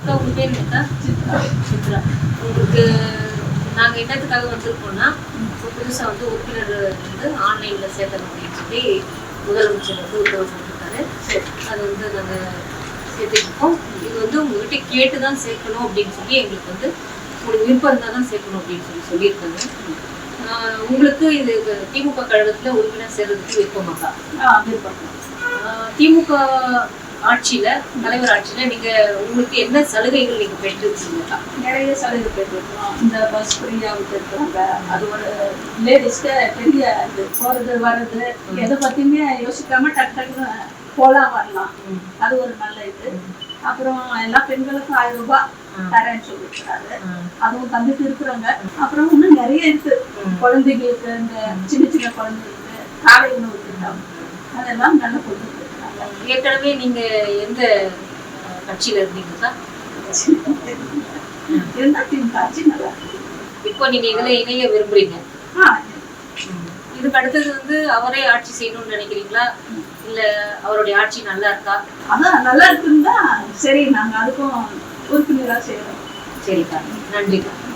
அக்கா உங்க பேர் என்னக்கா? சித்ரா. உங்களுக்கு நாங்கள் என்னத்துக்காக வந்திருக்கோம்னா, புதுசாக வந்து உறுப்பினர் வந்து ஆன்லைனில் சேர்த்தணும் அப்படின்னு சொல்லி முதலமைச்சர் வந்து உத்தரவு போட்டிருக்காரு. அது வந்து நாங்கள் சேர்த்துருக்கோம். இது வந்து உங்ககிட்ட கேட்டு தான் சேர்க்கணும் அப்படின்னு சொல்லி எங்களுக்கு வந்து உங்களுக்கு விருப்பம் இருந்தால் தான் சேர்க்கணும் அப்படின்னு சொல்லியிருக்காங்க. உங்களுக்கு இது திமுக கழகத்தில் உறுப்பினர் சேர்றதுக்கு விருப்பமாக்கா? விருப்பம். திமுக ஆட்சியில தலைவர் ஆட்சியில நீங்க உங்களுக்கு என்ன சலுகைகள் நீங்க பெற்றிருக்கீங்களா? நிறைய சலுகை பெற்றிருக்கோம். இந்த பஸ் ஃப்ரீயா விட்டுருக்காங்க. அது ஒரு லேடிஸ்க்கு பெரிய இது போறது வர்றது எதை பத்தியுமே யோசிக்காம டக்கு டக்குன்னு போலாம் வரலாம். அது ஒரு நல்ல இது. அப்புறம் எல்லா பெண்களுக்கும் 1000 ரூபாய் தரேன்னு சொல்லியிருக்காரு. அதுவும் தந்துட்டு இருக்கிறாங்க. அப்புறம் இன்னும் நிறைய இருக்கு. குழந்தைங்களுக்கு இந்த சின்ன சின்ன குழந்தைங்களுக்கு காலை உணவு திட்டம் அதெல்லாம் நல்லா கொடுத்துட்டு இருக்காங்க. ஏற்கனவே நீங்க எந்த கட்சியில இருந்தீங்களா? இருந்தா திமுக ஆட்சி நல்லா இருக்கு. இப்போ நீங்க இதுல இணைய விரும்புறீங்க. இதுக்கு அடுத்தது வந்து அவரே ஆட்சி செய்யணும்னு நினைக்கிறீங்களா? இல்ல அவருடைய ஆட்சி நல்லா இருக்கா? அதான் நல்லா இருக்குன்னு தான் சரி நாங்க அதுக்கும் உறுப்பினரா செய்யறோம். சரிக்கா, நன்றிக்கா.